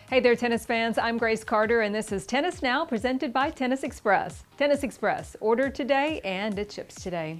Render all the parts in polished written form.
Hey there, tennis fans. I'm Grace Carter, and this is Tennis Now, presented by Tennis Express. Tennis Express, ordered today and it ships today.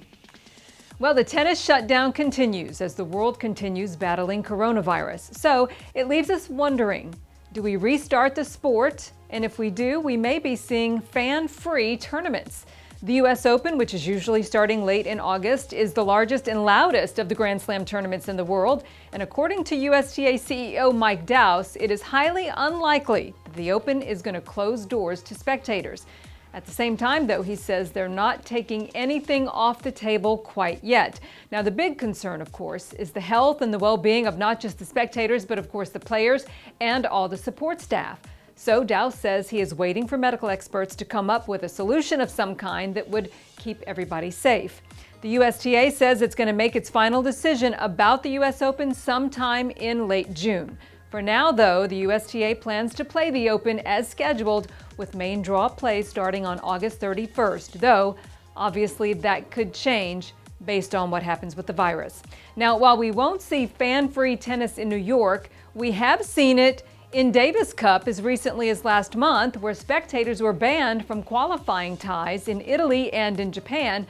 Well, the tennis shutdown continues as the world continues battling coronavirus. So it leaves us wondering, do we restart the sport? And if we do, we may be seeing fan-free tournaments. The U.S. Open, which is usually starting late in August, is the largest and loudest of the Grand Slam tournaments in the world. And according to USTA CEO Mike Dowse, it is highly unlikely that the Open is going to close doors to spectators. At the same time, though, he says they're not taking anything off the table quite yet. Now, the big concern, of course, is the health and the well-being of not just the spectators, but of course the players and all the support staff. So Dowse says he is waiting for medical experts to come up with a solution of some kind that would keep everybody safe. The USTA says it's going to make its final decision about the U.S. Open sometime in late June. For now, though, the USTA plans to play the Open as scheduled, with main draw play starting on August 31st, though obviously that could change based on what happens with the virus. Now, while we won't see fan-free tennis in New York, we have seen it in Davis Cup as recently as last month, where spectators were banned from qualifying ties in Italy and in Japan.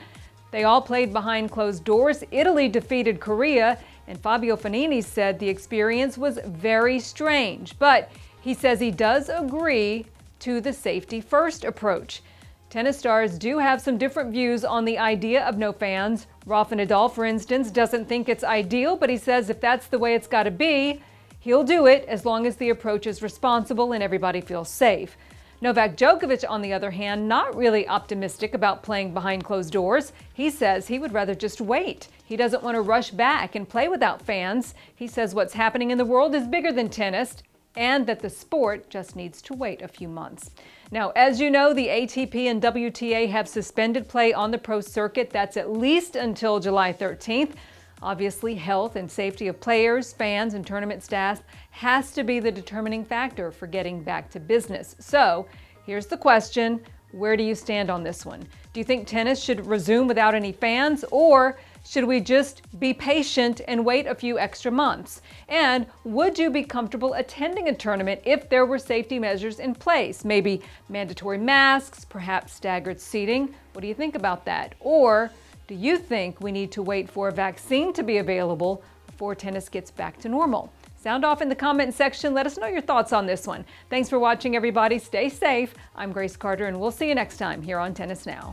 They all played behind closed doors. Italy defeated Korea, and Fabio Fognini said the experience was very strange. But he says he does agree to the safety-first approach. Tennis stars do have some different views on the idea of no fans. Rafa Nadal, for instance, doesn't think it's ideal, but he says if that's the way it's got to be, he'll do it as long as the approach is responsible and everybody feels safe. Novak Djokovic, on the other hand, not really optimistic about playing behind closed doors. He says he would rather just wait. He doesn't want to rush back and play without fans. He says what's happening in the world is bigger than tennis and that the sport just needs to wait a few months. Now, as you know, the ATP and WTA have suspended play on the pro circuit. That's at least until July 13th. Obviously, health and safety of players, fans, and tournament staff has to be the determining factor for getting back to business. So, here's the question. Where do you stand on this one? Do you think tennis should resume without any fans, or should we just be patient and wait a few extra months? And would you be comfortable attending a tournament if there were safety measures in place? Maybe mandatory masks, perhaps staggered seating. What do you think about that? Or do you think we need to wait for a vaccine to be available before tennis gets back to normal? Sound off in the comment section. Let us know your thoughts on this one. Thanks for watching, everybody. Stay safe. I'm Grace Carter, and we'll see you next time here on Tennis Now.